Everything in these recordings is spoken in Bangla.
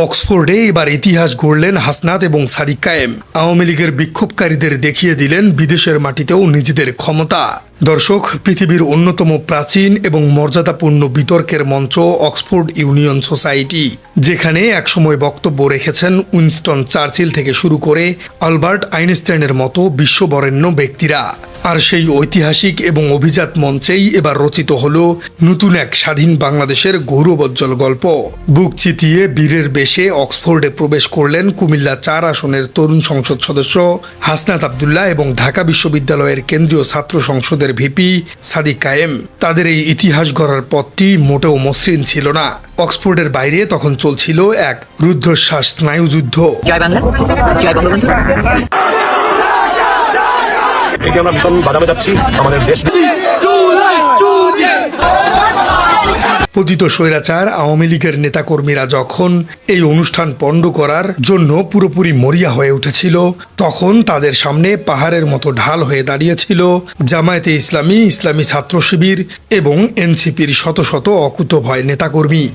অক্সফোর্ডে এবার ইতিহাস গড়লেন হাসনাত এবং সাদিক কায়েম। আওয়ামী লীগের বিক্ষোভকারীদের দেখিয়ে দিলেন বিদেশের মাটিতেও নিজেদের ক্ষমতা। দর্শক, পৃথিবীর অন্যতম প্রাচীন এবং মর্যাদাপূর্ণ বিতর্কের মঞ্চ অক্সফোর্ড ইউনিয়ন সোসাইটি, যেখানে একসময় বক্তব্য রেখেছেন উইনস্টন চার্চিল থেকে শুরু করে আলবার্ট আইনস্টাইনের মতো বিশ্ববরেণ্য ব্যক্তিরা। আর সেই ঐতিহাসিক এবং অভিজাত মঞ্চেই এবার রচিত হল নতুন এক স্বাধীন বাংলাদেশের গৌরবোজ্জ্বল গল্প। বুক চিতিয়ে বীরের বেশে অক্সফোর্ডে প্রবেশ করলেন কুমিল্লা ৪ আসনের তরুণ সংসদ সদস্য হাসনাত আব্দুল্লাহ এবং ঢাকা বিশ্ববিদ্যালয়ের কেন্দ্রীয় ছাত্র সংসদের ভিপি সাদিক কায়েম। তাদের এই ইতিহাস গড়ার পথটি মোটেও মসৃণ ছিল না। অক্সফোর্ডের বাইরে তখন চলছিল এক রুদ্ধশ্বাস স্নায়ুযুদ্ধ। জয় বাংলা, জয় বঙ্গবন্ধু। এই যে আমরা ভীষণ বাদামে যাচ্ছি আমাদের দেশ। পতিত স্বৈরাচার আওয়ামী লীগের নেতাকর্মীরা যখন এই অনুষ্ঠান পণ্ড করার জন্য পুরোপুরি মরিয়া হয়ে উঠেছিল, তখন তাদের সামনে পাহাড়ের মতো ঢাল হয়ে দাঁড়িয়েছিল জামায়াতে ইসলামী, ইসলামী ছাত্র শিবির এবং এনসিপির শত শত অকুতোভয় নেতাকর্মী।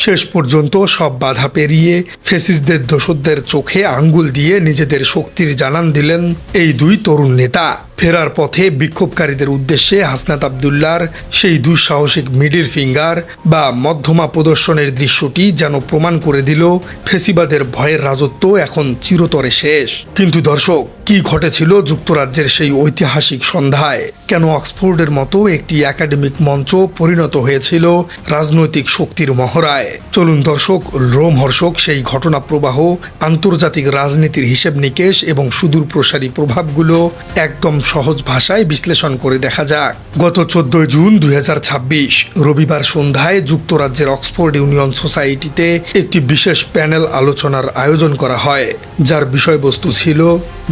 শেষ পর্যন্ত সব বাধা পেরিয়ে ফ্যাসিস্টদের দোসরদের চোখে আঙ্গুল দিয়ে নিজেদের শক্তির জানান দিলেন এই দুই তরুণ নেতা। ফেরার পথে বিক্ষোভকারীদের উদ্দেশ্যে হাসনাত আব্দুল্লাহর সেই দুঃসাহসিক মিডিল ফিঙ্গার বা মধ্যমা প্রদর্শনের দৃশ্যটি যেন প্রমাণ করে দিল ফেসিবাদের ভয়ের রাজত্ব এখন চিরতরে শেষ। কিন্তু দর্শক, কি ঘটেছিল যুক্তরাজ্যের সেই ঐতিহাসিক সন্ধ্যায়? কেন অক্সফোর্ডের মতো একটি একাডেমিক মঞ্চ পরিণত হয়েছিল রাজনৈতিক শক্তির মহড়ায়? চলুন দর্শক, রোমহর্ষক সেই ঘটনা প্রবাহ, আন্তর্জাতিক রাজনীতির হিসেব নিকেশ এবং সুদূর প্রসারী প্রভাবগুলো একদম সহজ ভাষায় বিশ্লেষণ করে দেখা যাক। গত 14 জুন 2026 রবিবার সন্ধ্যায় যুক্তরাজ্যের অক্সফোর্ড ইউনিয়ন সোসাইটিতে একটি বিশেষ প্যানেল আলোচনার আয়োজন করা হয়, যার বিষয়বস্তু ছিল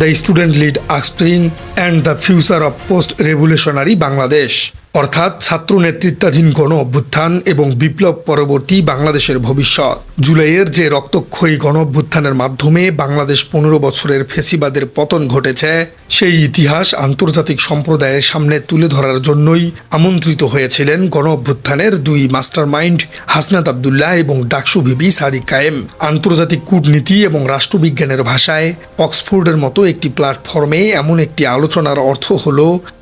the student lead upspring and the future of post revolutionary Bangladesh, অর্থাৎ ছাত্র নেতৃত্বাধীন গণ অভ্যুত্থান এবং বিপ্লব পরবর্তী বাংলাদেশের ভবিষ্যৎ। জুলাইয়ের যে রক্তক্ষয়ী গণ অভ্যুত্থানের মাধ্যমে বাংলাদেশ 15 বছরের ফেসিবাদের পতন ঘটেছে, সেই ইতিহাস আন্তর্জাতিক সম্প্রদায়ের সামনে তুলে ধরার জন্যই আমন্ত্রিত হয়েছিলেন গণ অভ্যুত্থানের দুই মাস্টারমাইন্ড হাসনাত আব্দুল্লাহ এবং ডাকসু ভিপি সাদিক কায়েম। আন্তর্জাতিক কূটনীতি এবং রাষ্ট্রবিজ্ঞানের ভাষায় অক্সফোর্ডের মতো একটি প্ল্যাটফর্মে এমন একটি আলোচনার অর্থ হল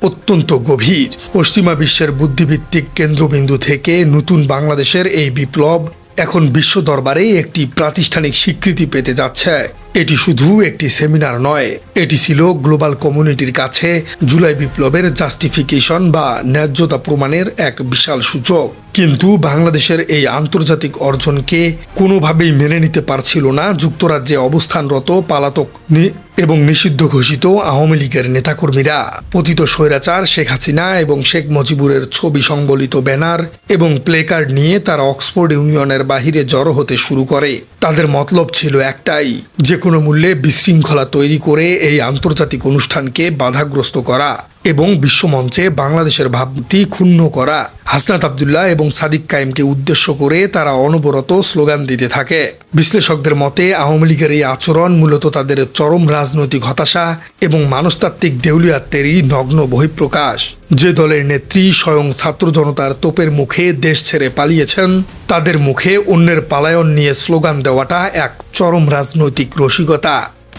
অত্যন্ত গভীর। পশ্চিমা বিশ্বের বুদ্ধিভিত্তিক কেন্দ্রবিন্দু থেকে নতুন বাংলাদেশের এই বিপ্লব এখন বিশ্ব দরবারে একটি প্রাতিষ্ঠানিক স্বীকৃতি পেতে যাচ্ছে। এটি শুধু একটি সেমিনার নয়, এটি ছিল গ্লোবাল কমিউনিটির কাছে জুলাই বিপ্লবের জাস্টিফিকেশন বা ন্যায্যতা প্রমাণের এক বিশাল সূচক। কিন্তু বাংলাদেশের এই আন্তর্জাতিক অর্জনকে কোনোভাবেই মেনে নিতে পারছিল না যুক্তরাজ্যে অবস্থানরত পালাতক এবং নিষিদ্ধ ঘোষিত আওয়ামী লীগের নেতাকর্মীরা। পতিত স্বৈরাচার শেখ হাসিনা এবং শেখ মুজিবুরের ছবি সংবলিত ব্যানার এবং প্লেকার্ড নিয়ে তারা অক্সফোর্ড ইউনিয়নের বাহিরে জড়ো হতে শুরু করে। তাদের মতলব ছিল একটাই, যে কোনো মূল্যে বিশৃঙ্খলা তৈরি করে এই আন্তর্জাতিক অনুষ্ঠানকে বাধাগ্রস্ত করা এবং বিশ্বমঞ্চে বাংলাদেশের ভাবমূর্তি ক্ষুণ্ণ করা। হাসনাত আব্দুল্লাহ এবং সাদিক কায়েমকে উদ্দেশ্য করে তারা অনবরত স্লোগান দিতে থাকে। বিশ্লেষকদের মতে আওয়ামী লীগের এই আচরণ মূলত তাদের চরম রাজনৈতিক হতাশা এবং মনস্তাত্ত্বিক দেউলিয়াত্বেরই নগ্ন বহিঃপ্রকাশ। যে দলের নেত্রী স্বয়ং ছাত্র জনতার তোপের মুখে দেশ ছেড়ে পালিয়েছেন, তাদের মুখে অন্যের পালায়ন নিয়ে স্লোগান দেওয়াটা এক চরম রাজনৈতিক রসিকতা।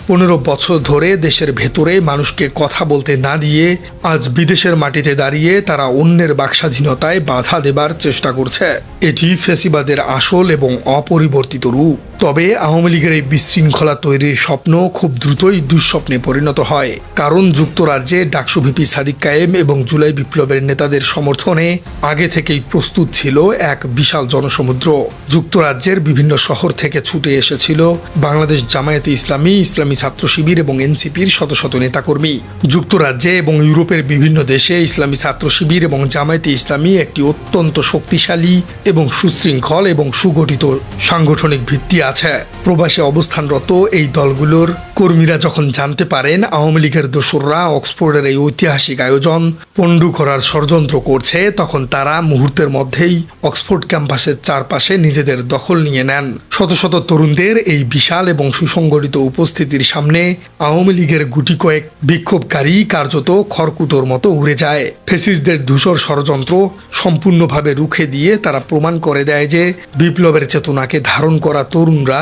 15 বছর ধরে দেশের ভেতরে মানুষকে কথা বলতে না দিয়ে আজ বিদেশের মাটিতে দাঁড়িয়ে তারা অন্যের বাকস্বাধীনতায় বাধা দেবার চেষ্টা করছে। এটি ফেসিবাদের আসল এবং অপরিবর্তিত রূপ। তবে আওয়ামী লীগের এই বিশৃঙ্খলা তৈরির স্বপ্ন খুব দ্রুতই দুঃস্বপ্নে পরিণত হয়, কারণ যুক্তরাজ্যে ডাকসু ভিপি সাদিক কায়েম এবং জুলাই বিপ্লবের নেতাদের সমর্থনে আগে থেকেই প্রস্তুত ছিল এক বিশাল জনসমুদ্র। যুক্তরাজ্যের বিভিন্ন শহর থেকে ছুটে এসেছিল বাংলাদেশ জামায়াতে ইসলামী, ইসলামী ছাত্র শিবির এবং এনসিপির শত শত নেতাকর্মী। যুক্তরাজ্যে এবং ইউরোপের বিভিন্ন দেশে ইসলামী ছাত্র শিবির এবং জামায়াতে ইসলামী একটি অত্যন্ত শক্তিশালী এবং সুশৃঙ্খল এবং সুগঠিত সাংগঠনিক ভিত্তি আছে। প্রবাসে অবস্থানরত এই দলগুলোর কর্মীরা যখন জানতে পারেন আওয়ামী লীগের দোসররা অক্সফোর্ডের এই ঐতিহাসিক আয়োজন পণ্ডু করার ষড়যন্ত্র করছে, তখন তারা মুহূর্তের মধ্যেই অক্সফোর্ড ক্যাম্পাসের চারপাশে নিজেদের দখল নিয়ে নেন। শত শত তরুণদের এই বিশাল এবং সুসংগঠিত উপস্থিতির সামনে আওয়ামী লীগের গুটি কয়েক বিক্ষোভকারী কার্যত খড়কুটোর মতো উড়ে যায়। ফ্যাসিস্টদের ধূসর ষড়যন্ত্র সম্পূর্ণভাবে রুখে দিয়ে তারা প্রমাণ করে দেয় যে বিপ্লবের চেতনাকে ধারণ করা তরুণরা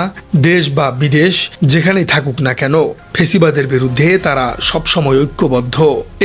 দেশ বা বিদেশ যেখানেই থাকুক না কেন, ফেসিবাদের বিরুদ্ধে তারা সবসময় ঐক্যবদ্ধ।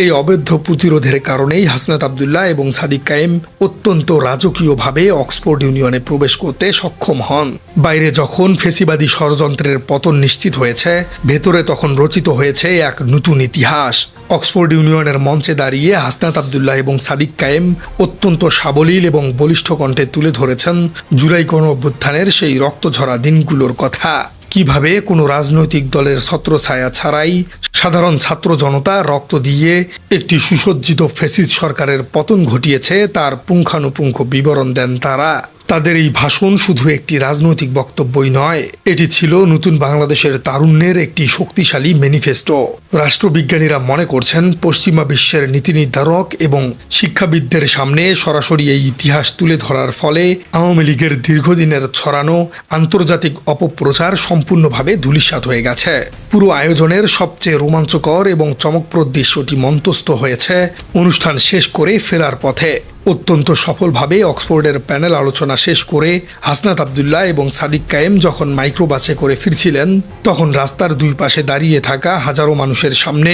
এই অবৈধ প্রতিরোধের কারণেই হাসনাত আব্দুল্লাহ এবং সাদিক কায়েম অত্যন্ত রাজকীয়ভাবে অক্সফোর্ড ইউনিয়নে প্রবেশ করতে সক্ষম হন। বাইরে যখন ফেসিবাদী ষড়যন্ত্রের পতন নিশ্চিত হয়েছে, ভেতরে তখন রচিত হয়েছে এক নতুন ইতিহাস। অক্সফোর্ড ইউনিয়নের মঞ্চে দাঁড়িয়ে হাসনাত আব্দুল্লাহ এবং সাদিক কায়েম অত্যন্ত সাবলীল এবং বলিষ্ঠ কণ্ঠে তুলে ধরেছেন জুলাই গণঅভ্যুত্থানের সেই রক্তঝরা দিনগুলোর কথা। কিভাবে কোনো রাজনৈতিক দলের ছত্রছায়া ছাড়াই সাধারণ ছাত্র জনতা রক্ত দিয়ে একটি সুসজ্জিত ফ্যাসিস্ট সরকারের পতন ঘটিয়েছে তার পুঙ্খানুপুঙ্খ বিবরণ দেন তারা। তাদের এই ভাষণ শুধু একটি রাজনৈতিক বক্তব্যই নয়, এটি ছিল নতুন বাংলাদেশের তারুণ্যের একটি শক্তিশালী ম্যানিফেস্টো। রাষ্ট্রবিজ্ঞানীরা মনে করছেন পশ্চিমা বিশ্বের নীতি নির্ধারক এবং শিক্ষাবিদদের সামনে সরাসরি এই ইতিহাস তুলে ধরার ফলে আওয়ামী লীগের দীর্ঘদিনের ছড়ানো আন্তর্জাতিক অপপ্রচার সম্পূর্ণভাবে ধূলিসাৎ হয়ে গেছে। পুরো আয়োজনের সবচেয়ে রোমাঞ্চকর এবং চমকপ্রদ দৃশ্যটি মঞ্চস্থ হয়েছে অনুষ্ঠান শেষ করে ফেরার পথে। অত্যন্ত সফলভাবে অক্সফোর্ডের প্যানেল আলোচনা শেষ করে হাসনাত আব্দুল্লাহ এবং সাদিক কায়েম যখন মাইক্রোবাসে করে ফিরছিলেন, তখন রাস্তার দুই পাশে দাঁড়িয়ে থাকা হাজারো মানুষের সামনে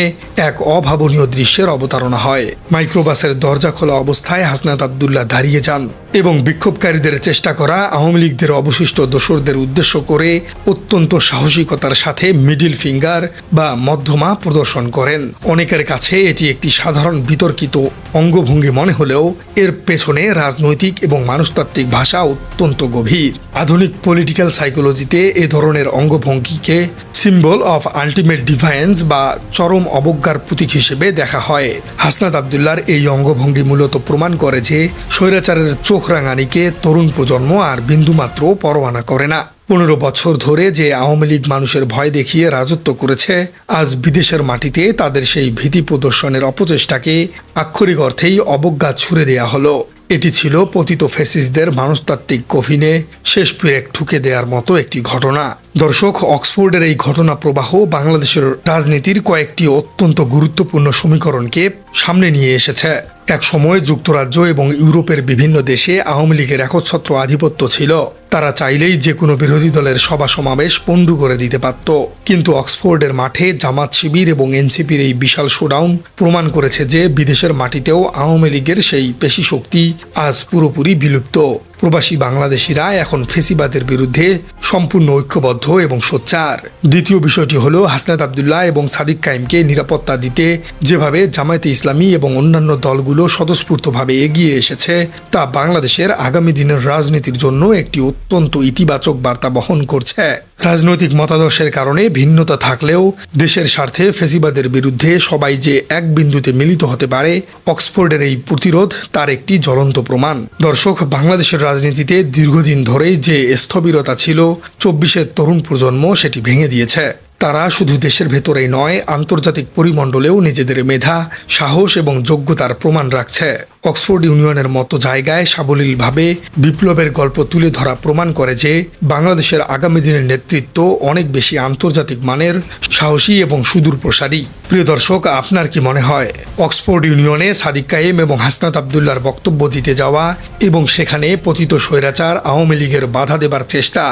এক অভাবনীয় দৃশ্যের অবতারণা হয়। মাইক্রোবাসের দরজা খোলা অবস্থায় হাসনাত আব্দুল্লাহ দাঁড়িয়ে যান এবং বিক্ষোভকারীদের চেষ্টা করা আওয়ামী লীগদের অবশিষ্ট দোসরদের উদ্দেশ্য করে অত্যন্ত সাহসিকতার সাথে মিডিল ফিঙ্গার বা মধ্যমা প্রদর্শন করেন। অনেকের কাছে এটি একটি সাধারণ বিতর্কিত অঙ্গভঙ্গি মনে হলেও এর পেছনে রাজনৈতিক এবং মানুষতাত্ত্বিক ভাষা অত্যন্ত গভীর। আধুনিক পলিটিক্যাল সাইকোলজিতে এ ধরনের অঙ্গভঙ্গিকে সিম্বল অফ আল্টিমেট ডিভাইন্স বা চরম অবজ্ঞার প্রতীক হিসেবে দেখা হয়। হাসনাত আব্দুল্লাহর এই অঙ্গভঙ্গি মূলত প্রমাণ করে যে স্বৈরাচারের চোখ রাঙানিকে তরুণ প্রজন্ম আর বিন্দুমাত্র পরোয়া করে না। 15 বছর ধরে যে আওয়ামী লীগ মানুষের ভয় দেখিয়ে রাজত্ব করেছে, আজ বিদেশের মাটিতে তাদের সেই ভীতি প্রদর্শনের অপচেষ্টাকে আক্ষরিক অর্থেই অবজ্ঞা ছুড়ে দেয়া হলো। এটি ছিল পতিত ফ্যাসিস্টদের মানুষতাত্ত্বিক কফিনে শেষ পেরেক ঠুকে দেওয়ার মতো একটি ঘটনা। দর্শক, অক্সফোর্ডের এই ঘটনা প্রবাহ বাংলাদেশের রাজনীতির কয়েকটি অত্যন্ত গুরুত্বপূর্ণ সমীকরণকে সামনে নিয়ে এসেছে। এক সময় যুক্তরাজ্য এবং ইউরোপের বিভিন্ন দেশে আওয়ামী লীগের একচ্ছত্র আধিপত্য ছিল। তারা চাইলেই যে কোনো বিরোধী দলের সভা সমাবেশ পণ্ডু করে দিতে পারত। কিন্তু অক্সফোর্ডের মাঠে জামাত শিবির এবং এনসিপির এই বিশাল শোডাউন প্রমাণ করেছে যে বিদেশের মাটিতেও আওয়ামী লীগের সেই পেশি শক্তি আজ পুরোপুরি বিলুপ্ত। প্রবাসী বাংলাদেশিরা এখন ফেসিবাদের বিরুদ্ধে সম্পূর্ণ ঐক্যবদ্ধ এবং সোচ্চার। দ্বিতীয় বিষয়টি হলো হাসনাত আব্দুল্লাহ এবং সাদিক কায়েমকে নিরাপত্তা দিতে যেভাবে জামায়াতে ইসলামী এবং অন্যান্য দলগুলো স্বতঃস্ফূর্তভাবে এগিয়ে এসেছে, তা বাংলাদেশের আগামী দিনের রাজনীতির জন্য একটি অত্যন্ত ইতিবাচক বার্তা বহন করছে। রাজনৈতিক মতাদর্শের কারণে ভিন্নতা থাকলেও দেশের স্বার্থে ফেসিবাদের বিরুদ্ধে সবাই যে এক বিন্দুতে মিলিত হতে পারে, অক্সফোর্ডের এই প্রতিরোধ তার একটি জ্বলন্ত প্রমাণ। দর্শক, বাংলাদেশের রাজনীতিতে দীর্ঘদিন ধরেই যে স্থবিরতা ছিল, 24-এর তরুণ প্রজন্ম সেটি ভেঙে দিয়েছে। তারা শুধু দেশের ভেতরেই নয়, আন্তর্জাতিক পরিমণ্ডলেও নিজেদের মেধা, সাহস এবং যোগ্যতার প্রমাণ রাখছে। অক্সফোর্ড ইউনিয়নের মতো জায়গায় সাবলীলভাবে বিপ্লবের গল্প তুলে ধরা প্রমাণ করে যে বাংলাদেশের আগামী দিনের নেতৃত্ব অনেক বেশি আন্তর্জাতিক মানের, সাহসী এবং সুদূর প্রসারী। প্রিয় দর্শক, আপনার কি মনে হয় অক্সফোর্ড ইউনিয়নে সাদিক কায়েম এবং হাসনাত আব্দুল্লাহর বক্তব্য দিতে যাওয়া এবং সেখানে পতিত স্বৈরাচার আওয়ামী লীগের বাধা দেবার চেষ্টা,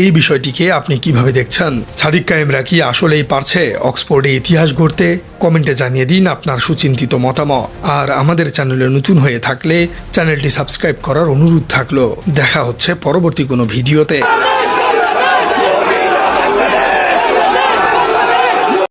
এই বিষয়টিকে আপনি কিভাবে দেখছেন? সাদিক কায়েমরা কি আসলেই পারছে অক্সফোর্ডে ইতিহাস গড়তে? কমেন্টে জানিয়ে দিন আপনার সুচিন্তিত মতামত। আর আমাদের চ্যানেলে নতুন হয়ে থাকলে চ্যানেলটি সাবস্ক্রাইব করার অনুরোধ থাকলো। দেখা হচ্ছে পরবর্তী কোনো ভিডিওতে।